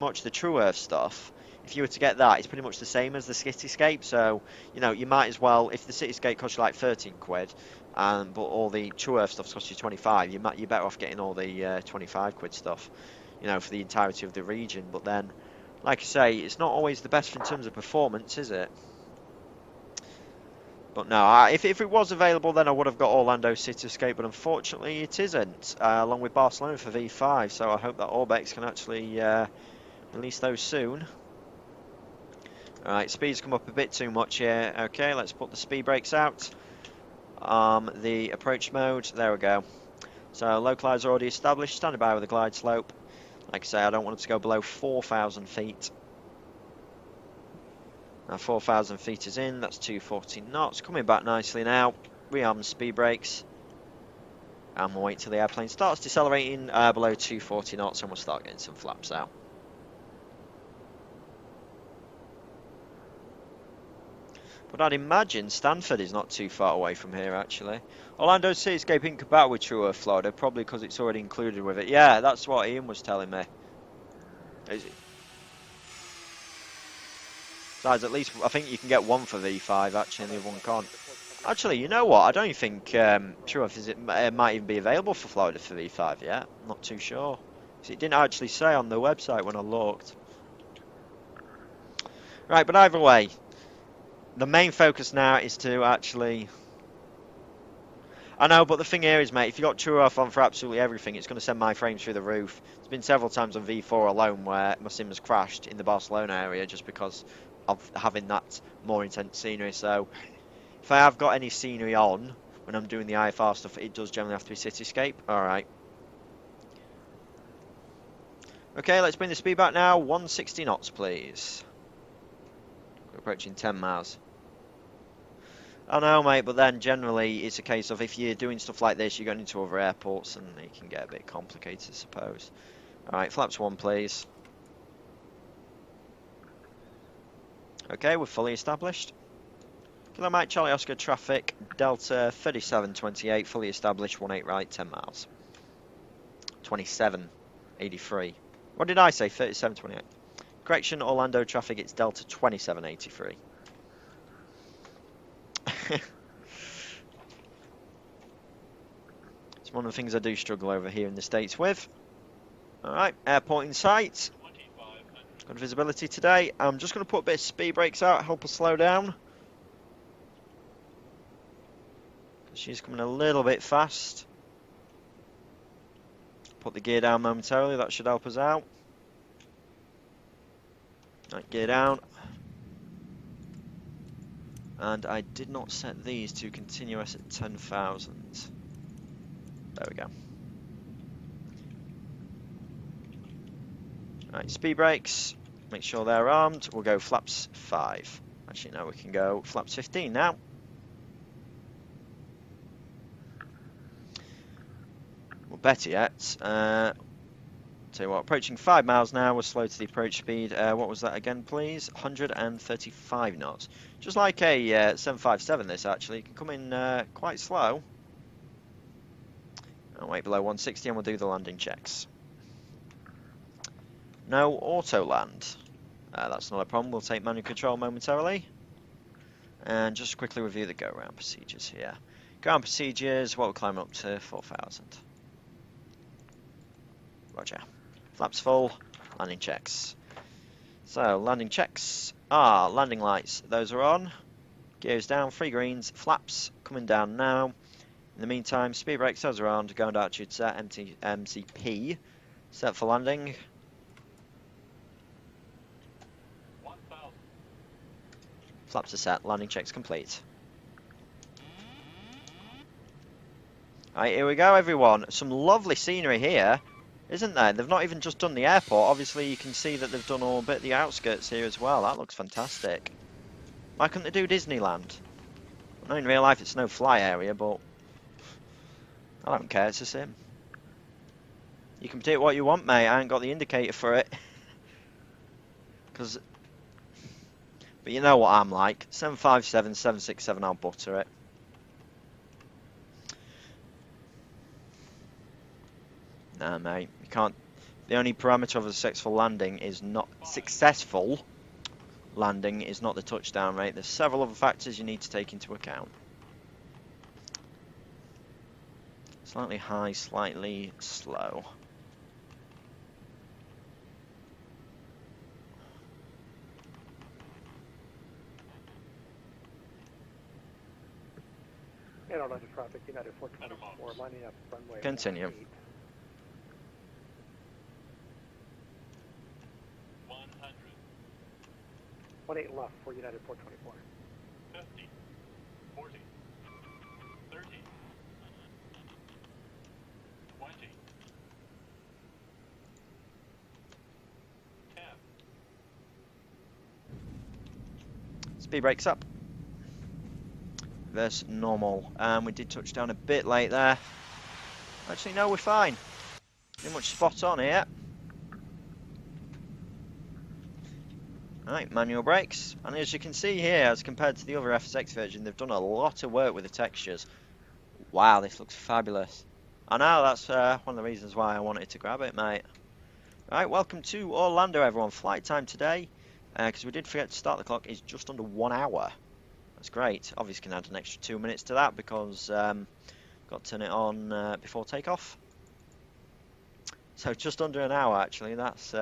much the True Earth stuff, if you were to get that, it's pretty much the same as the Cityscape. So, you know, you might as well, if the Cityscape costs you like 13 quid, but all the True Earth stuff costs you 25, you're better off getting all the 25 quid stuff, you know, for the entirety of the region. But then, like I say, it's not always the best in terms of performance, is it? But no, if it was available, then I would have got Orlando Cityscape, but unfortunately it isn't, along with Barcelona for V5, so I hope that Orbex can actually release those soon. Alright, speed's come up a bit too much here. Okay, let's put the speed brakes out. The approach mode, there we go. So, localizer already established, standing by with the glide slope. Like I say, I don't want it to go below 4,000 feet. Now 4,000 feet is in, that's 240 knots. Coming back nicely now. Rearm the speed brakes. And we'll wait till the airplane starts decelerating below 240 knots and we'll start getting some flaps out. But I'd imagine Stanford is not too far away from here, actually. Orlando Cityscape incompatible with True Earth, Florida, probably because it's already included with it. Yeah, that's what Ian was telling me. Is it? Besides, at least I think you can get one for V5 actually, and the other one can't. Actually, you know what? I don't think True Earth might even be available for Florida for V5 yet. I'm not too sure. It didn't actually say on the website when I looked. Right, but either way, the main focus now is to actually. I know, but the thing here is, mate, if you got True Earth on for absolutely everything, it's going to send my frames through the roof. There's been several times on V4 alone where my sim has crashed in the Barcelona area just because of having that more intense scenery. So if I have got any scenery on when I'm doing the IFR stuff, it does generally have to be Cityscape. Alright. Okay, let's bring the speed back now. 160 knots, please. We're approaching 10 miles. I know, mate, but then generally it's a case of if you're doing stuff like this, you're going into other airports and it can get a bit complicated, I suppose. Alright, flaps 1, please. Okay, we're fully established. Kilo Mike Charlie Oscar traffic, Delta 3728, fully established, 18 right, 10 miles. 2783. What did I say? 3728. Correction, Orlando traffic, it's Delta 2783. It's one of the things I do struggle over here in the States with. Alright, airport in sight. Good visibility today. I'm just going to put a bit of speed brakes out, help her slow down. She's coming a little bit fast. Put the gear down momentarily, that should help us out. Right, gear down. And I did not set these to continuous at 10,000. There we go. Right, speed brakes. Make sure they're armed. We'll go flaps 5. Actually, no, we can go flaps 15 now. Well, better yet. Tell you what, approaching 5 miles now. We're slow to the approach speed. What was that again, please? 135 knots. Just like a 757, this actually. It can come in quite slow. I'll wait below 160 and we'll do the landing checks. No auto land. That's not a problem. We'll take manual control momentarily. And just quickly review the go-around procedures here. Go-around procedures, what we're climbing up to, 4,000. Roger. Flaps full, landing checks. So, landing checks. Landing lights. Those are on. Gears down, 3 greens. Flaps coming down now. In the meantime, speed brakes, those are on. Going to altitude set, MCP. Set for landing. Flaps are set, landing checks complete. Alright, here we go everyone. Some lovely scenery here, isn't there? They've not even just done the airport. Obviously you can see that they've done all a bit of the outskirts here as well. That looks fantastic. Why couldn't they do Disneyland? I know in real life it's no fly area, but I don't care, it's a sim. You can take what you want, mate. I ain't got the indicator for it. But you know what I'm like. 757, 767, I'll butter it. Nah, mate. You can't. The only parameter of a successful landing is not the touchdown rate. There's several other factors you need to take into account. Slightly high, slightly slow. Traffic, United 424, lining up runway. Continue. 18 left for United 424. 50, 40, 30, 20, 10. Speed brakes up. Reverse normal. We did touch down a bit late there. Actually, no, we're fine. Pretty much spot on here. Right, manual brakes. And as you can see here, as compared to the other FSX version, they've done a lot of work with the textures. Wow, this looks fabulous. I know, that's one of the reasons why I wanted to grab it, mate. Right, welcome to Orlando, everyone. Flight time today, because we did forget to start the clock, is just under 1 hour. That's great. Obviously can add an extra 2 minutes to that because got to turn it on before takeoff. So just under an hour actually. That's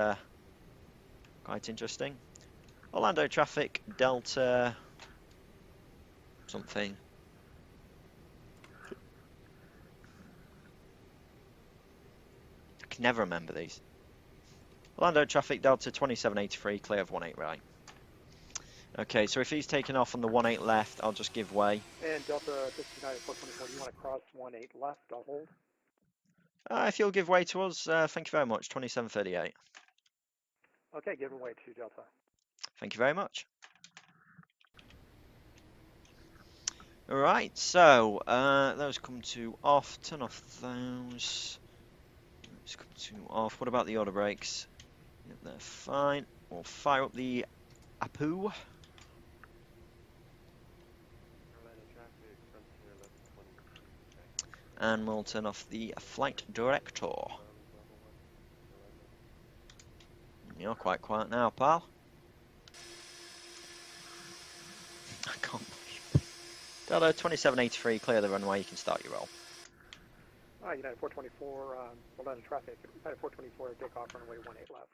quite interesting. Orlando traffic, Delta something. I can never remember these. Orlando traffic, Delta 2783, clear of 18 right. Okay, so if he's taken off on the 18 left, I'll just give way. And Delta 59 424, you want to cross 18 left, I'll hold. If you'll give way to us, thank you very much, 2738. Okay, give way to Delta. Thank you very much. Alright, so those come to off, turn off those. Those come to off. What about the auto brakes? Yep, they're fine. We'll fire up the Apu. And we'll turn off the flight director. You're quite quiet now, pal. I can't believe it. Delta 2783, clear the runway, you can start your roll. United 424, Orlando traffic, United 424, take off runway 18 left.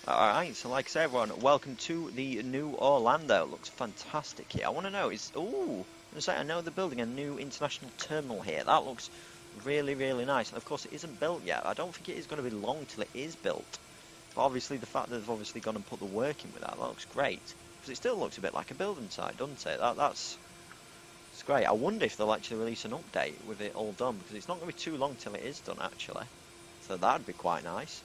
Alright, so like I say everyone, welcome to the new Orlando. Looks fantastic here. I want to know, I know they're building a new international terminal here. That looks really, really nice. And of course it isn't built yet. I don't think it is going to be long till it is built. But obviously the fact that they've obviously gone and put the work in with that looks great. Because it still looks a bit like a building site, doesn't it? That's great. I wonder if they'll actually release an update with it all done. Because it's not going to be too long till it is done actually. So that'd be quite nice.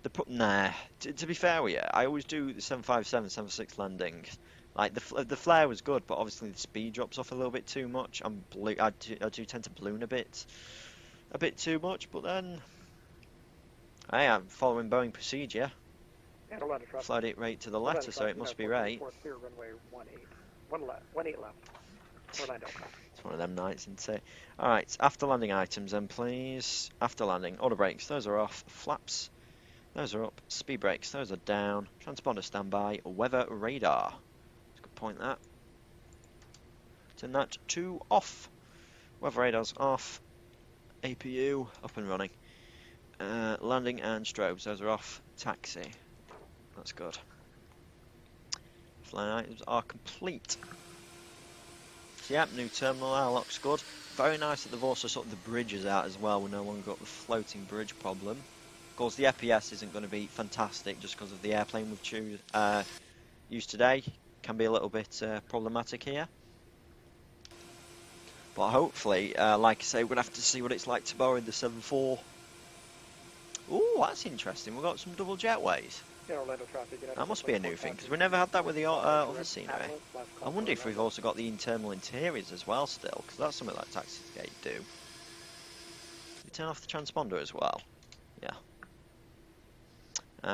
To be fair with you, I always do the 757, 76 landing. Like the flare was good, but obviously the speed drops off a little bit too much. I do tend to balloon a bit too much, but then I am following Boeing procedure. Flight it right to the letter, so it must be right. Clear runway 18 left. Orlando. It's one of them nights, isn't it? Alright, after landing items then please. After landing, auto brakes, those are off. Flaps, those are up. Speed brakes, those are down. Transponder standby. Weather radar. That's a good point, that. Turn that to off. Weather radar's off. APU up and running. Landing and strobes, those are off. Taxi. That's good. Flying items are complete. So yeah, new terminal there, looks good. Very nice that they've also sorted the bridges out as well. We've no longer got the floating bridge problem. Of course, the FPS isn't going to be fantastic just because of the airplane we've used today. Can be a little bit problematic here. But hopefully, like I say, we're going to have to see what it's like to borrow the 7.4. Ooh, that's interesting. We've got some double jetways. That must be a new thing, because we never had that with the other scenery. I wonder if we've also got the internal interiors as well still, because that's something like Taxi2gate do. We turn off the transponder as well. Yeah.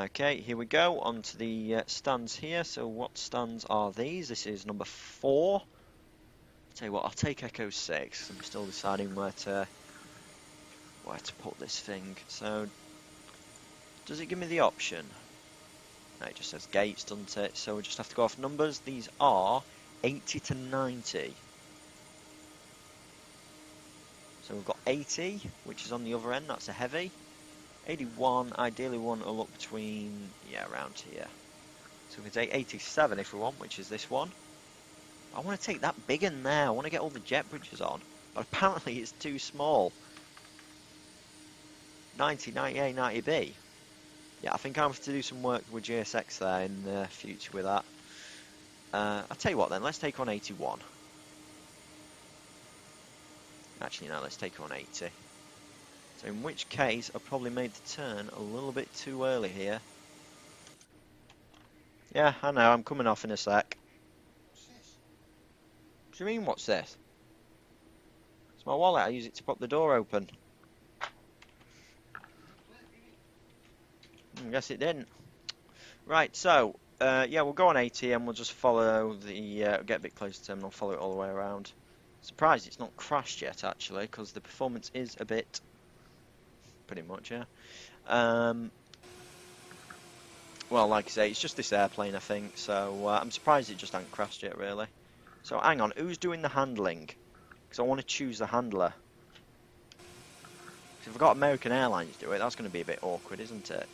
Okay, here we go, onto the stands here. So what stands are these? This is number 4. Tell you what, I'll take Echo 6. I'm still deciding where where to put this thing. So, does it give me the option? No, it just says gates, doesn't it? So we just have to go off numbers. These are 80 to 90. So we've got 80, which is on the other end, that's a heavy. 81, ideally we want to look between, yeah, around here. So we can take 87 if we want, which is this one. I want to take that big in there, I want to get all the jet bridges on. But apparently it's too small. 90, 90A, 90B. Yeah, I think I'm going to have to do some work with GSX there in the future with that. I'll tell you what then, let's take on 81. Actually, no, let's take on 80. So in which case, I probably made the turn a little bit too early here. Yeah, I know, I'm coming off in a sec. What do you mean, what's this? It's my wallet, I use it to pop the door open. I guess it didn't. Right, so, yeah, we'll go on 80 and we'll just follow the, get a bit closer to terminal, follow it all the way around. Surprised it's not crashed yet, actually, because the performance is a bit, pretty much, yeah. Well, like I say, it's just this airplane, I think, so I'm surprised it just hasn't crashed yet, really. So, hang on, who's doing the handling? Because I want to choose the handler. If I've got American Airlines do it, that's going to be a bit awkward, isn't it?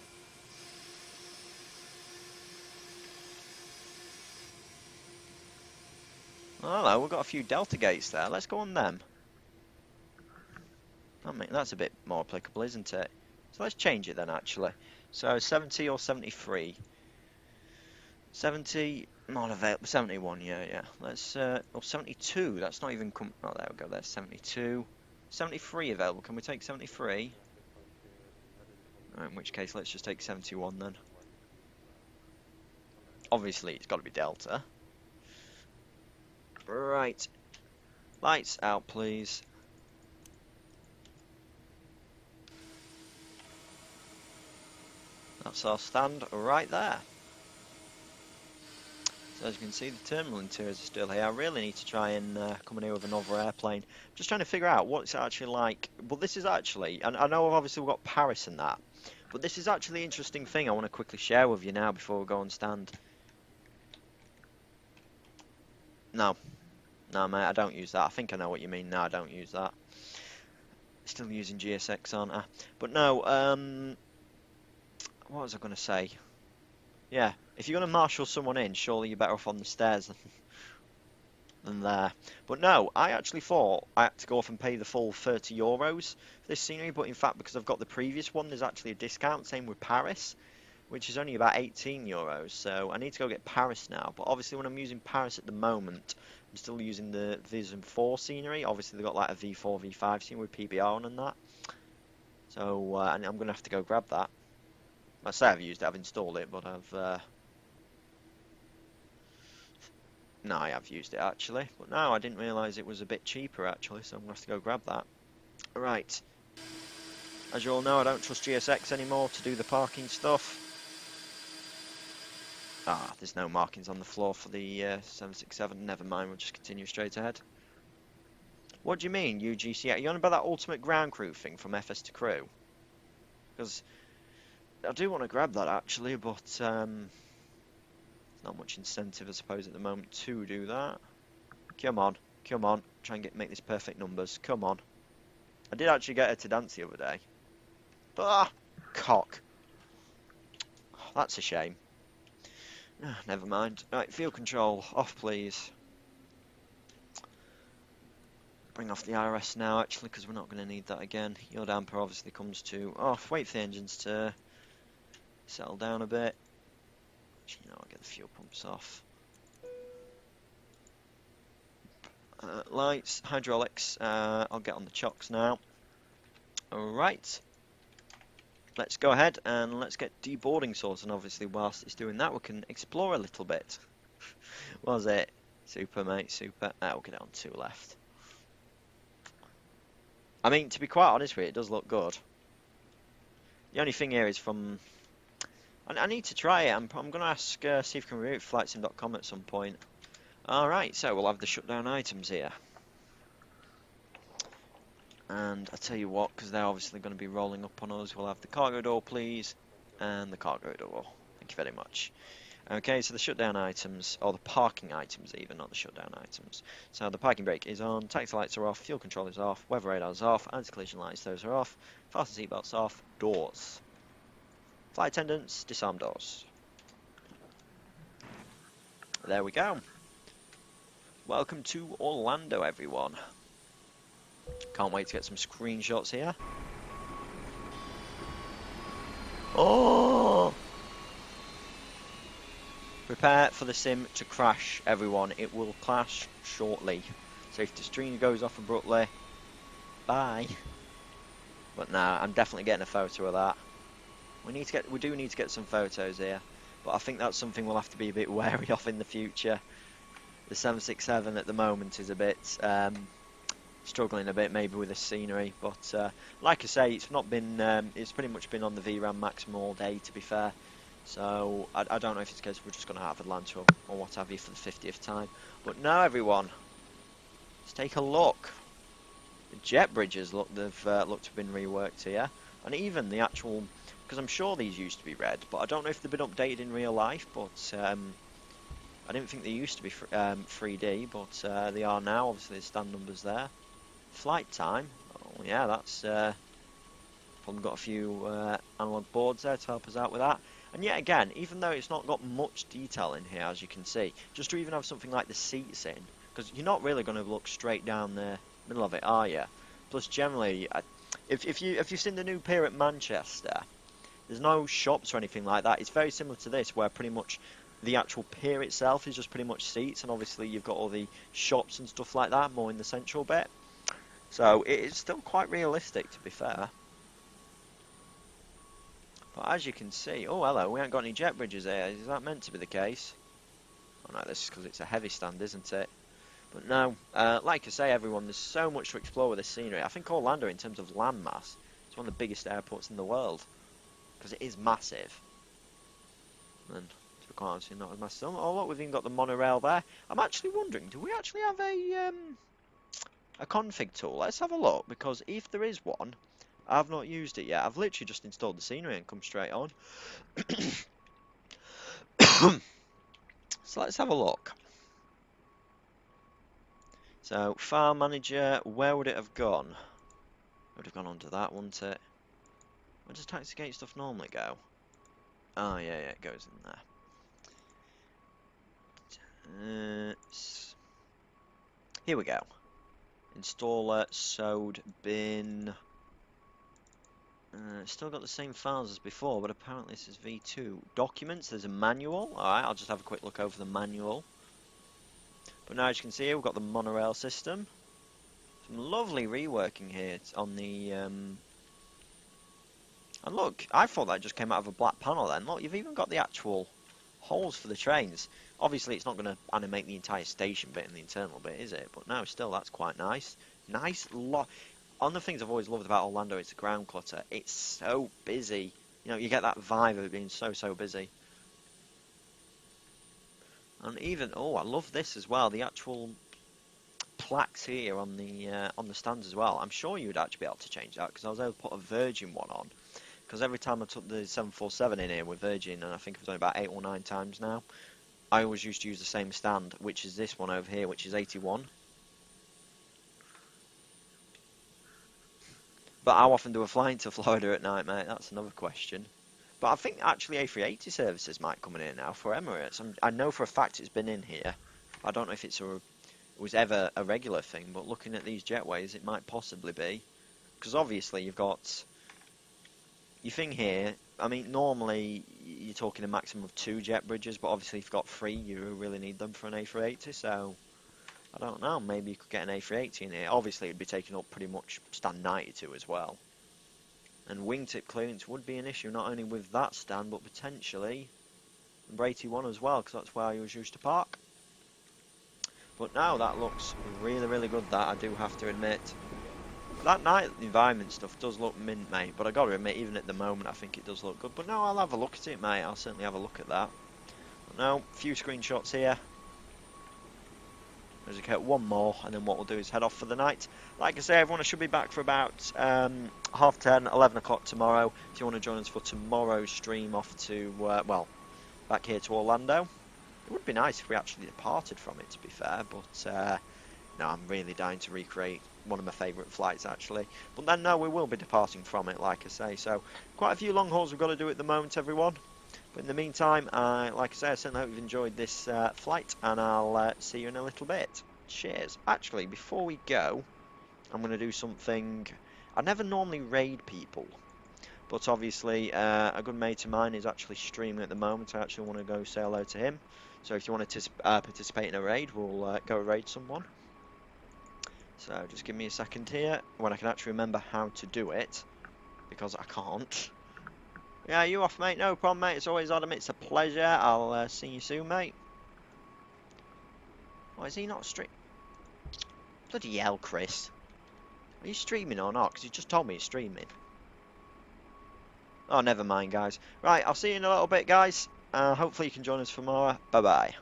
Oh, hello, we've got a few Delta gates there. Let's go on them. That's a bit more applicable, isn't it? So let's change it then, actually. So 70 or 73? 70, not available. 71, yeah. Let's, or 72. That's not even come. Oh, there we go. There's 72. 73 available. Can we take 73? Right, in which case, let's just take 71 then. Obviously, it's got to be Delta. Right. Lights out, please. That's our stand right there. So as you can see, the terminal interiors are still here. I really need to try and come in here with another airplane. Just trying to figure out what it's actually like. Well, this is actually, and I know obviously we've got Paris and that, but this is actually an interesting thing I want to quickly share with you now before we go on stand. No, mate, I don't use that. I think I know what you mean. No, I don't use that. Still using GSX, aren't I? But no, what was I going to say? Yeah, if you're going to marshal someone in, surely you're better off on the stairs than there. But no, I actually thought I had to go off and pay the full €30 for this scenery, but in fact, because I've got the previous one, there's actually a discount. Same with Paris, which is only about €18. So I need to go get Paris now. But obviously, when I'm using Paris at the moment, I'm still using the Vision 4 scenery. Obviously, they've got like a V4, V5 scenery with PBR on and that. So and I'm going to have to go grab that. I say I've used it, I've installed it, but I've... No, I have used it actually. But no, I didn't realise it was a bit cheaper actually, so I'm going to have to go grab that. Right. As you all know, I don't trust GSX anymore to do the parking stuff. Ah, there's no markings on the floor for the 767. Never mind, we'll just continue straight ahead. What do you mean, UGC? Are you on about that ultimate ground crew thing from FS to crew? Because I do want to grab that actually, but not much incentive I suppose at the moment to do that. Come on, try and make this perfect numbers. Come on. I did actually get her to dance the other day. Ah, cock. That's a shame. Never mind. Right, field control off, please. Bring off the IRS now actually, because we're not going to need that again. Your damper obviously comes to off. Wait for the engines to settle down a bit. Actually, no, I'll get the fuel pumps off. Lights, hydraulics, I'll get on the chocks now. Alright. Let's go ahead and let's get deboarding sorted, and obviously whilst it's doing that we can explore a little bit. Was it? Super, mate, super. We'll get it on 2 left. I mean, to be quite honest with you, it does look good. The only thing here is from... I need to try it. I'm going to ask, see if I can review it for flightsim.com at some point. Alright, so we'll have the shutdown items here. And I tell you what, because they're obviously going to be rolling up on us, we'll have the cargo door, please, and the cargo door. Thank you very much. Okay, so the shutdown items, or the parking items even, not the shutdown items. So the parking brake is on, taxi lights are off, fuel control is off, weather radar is off, anti-collision lights, those are off, fasten seatbelts off, doors. Flight attendants, disarm doors. There we go. Welcome to Orlando, everyone. Can't wait to get some screenshots here. Oh! Prepare for the sim to crash, everyone. It will crash shortly. So if the stream goes off abruptly, bye. But nah, I'm definitely getting a photo of that. We do need to get some photos here, but I think that's something we'll have to be a bit wary of in the future. The 767 at the moment is a bit struggling a bit, maybe with the scenery. But like I say, it's not been. It's pretty much been on the VRAM maximum all day, to be fair. So I don't know if it's the case we're just going to have Atlanta or what have you for the 50th time. But now, everyone, let's take a look. The jet bridges look to have been reworked here, and even the actual, because I'm sure these used to be red, but I don't know if they've been updated in real life. But I didn't think they used to be 3D, but they are now. Obviously, the stand numbers there. Flight time. Oh yeah, that's probably got a few analog boards there to help us out with that. And yet again, even though it's not got much detail in here, as you can see, just to even have something like the seats in, because you're not really going to look straight down the middle of it, are you? Plus, generally, if you've seen the new pier at Manchester, there's no shops or anything like that. It's very similar to this, where pretty much the actual pier itself is just pretty much seats, and obviously you've got all the shops and stuff like that more in the central bit. So it is still quite realistic, to be fair. But as you can see, oh hello, we haven't got any jet bridges here. Is that meant to be the case? Oh no, this is because it's a heavy stand, isn't it? But no, like I say, everyone, there's so much to explore with this scenery. I think Orlando, in terms of landmass, is one of the biggest airports in the world, because it is massive. And to be quite honest, not as massive. Oh look, we've even got the monorail there. I'm actually wondering, do we actually have a config tool? Let's have a look, because if there is one, I've not used it yet. I've literally just installed the scenery and come straight on. So let's have a look. So, file manager, where would it have gone? It would have gone onto that, wouldn't it? Where does Taxi2gate stuff normally go? Oh, yeah, it goes in there. Here we go. Installer, sode, bin. Still got the same files as before, but apparently this is V2. Documents, there's a manual. Alright, I'll just have a quick look over the manual. But now as you can see here, we've got the monorail system. Some lovely reworking here on the... And look, I thought that just came out of a black panel then. Look, you've even got the actual holes for the trains. Obviously, it's not going to animate the entire station bit and the internal bit, is it? But no, still, that's quite nice. Nice lot. One of the things I've always loved about Orlando is the ground clutter. It's so busy. You know, you get that vibe of it being so busy. And even, oh, I love this as well. The actual plaques here on the stands as well. I'm sure you would actually be able to change that, because I was able to put a Virgin one on. Because every time I took the 747 in here with Virgin, and I think it was only about 8 or 9 times now, I always used to use the same stand, which is this one over here, which is 81. But how often do I fly into Florida at night, mate? That's another question. But I think actually A380 services might come in here now for Emirates. I know for a fact it's been in here. I don't know if it was ever a regular thing, but looking at these jetways, it might possibly be. Because obviously you've got your thing here. I mean, normally you're talking a maximum of 2 jet bridges, but obviously if you've got 3, you really need them for an A380, so... I don't know, maybe you could get an A380 in here. Obviously, it'd be taking up pretty much stand 92 as well. And wingtip clearance would be an issue, not only with that stand, but potentially number 81 as well, because that's where I was used to park. But now that looks really good, that I do have to admit. That night environment stuff does look mint, mate, but I got to admit, even at the moment, I think it does look good. But no, I'll have a look at it, mate. I'll certainly have a look at that. But no, a few screenshots here. Okay, one more, and then what we'll do is head off for the night. Like I say, everyone, I should be back for about 10:30, 11 o'clock tomorrow. If you want to join us for tomorrow's stream off to, well, back here to Orlando. It would be nice if we actually departed from it, to be fair, but no, I'm really dying to recreate one of my favourite flights, actually. But then, no, we will be departing from it, like I say. So, quite a few long hauls we've got to do at the moment, everyone. But in the meantime, like I say, I certainly hope you've enjoyed this flight, and I'll see you in a little bit. Cheers. Actually, before we go, I'm going to do something. I never normally raid people, but obviously a good mate of mine is actually streaming at the moment. I actually want to go say hello to him. So if you want to participate in a raid, we'll go raid someone. So just give me a second here, when I can actually remember how to do it, because I can't. Yeah, you off, mate? No problem, mate. It's always Adam. It's a pleasure. I'll see you soon, mate. Why is he not streaming? Bloody hell, Chris. Are you streaming or not? Because you just told me you're streaming. Oh, never mind, guys. Right, I'll see you in a little bit, guys. Hopefully you can join us for more. Bye-bye.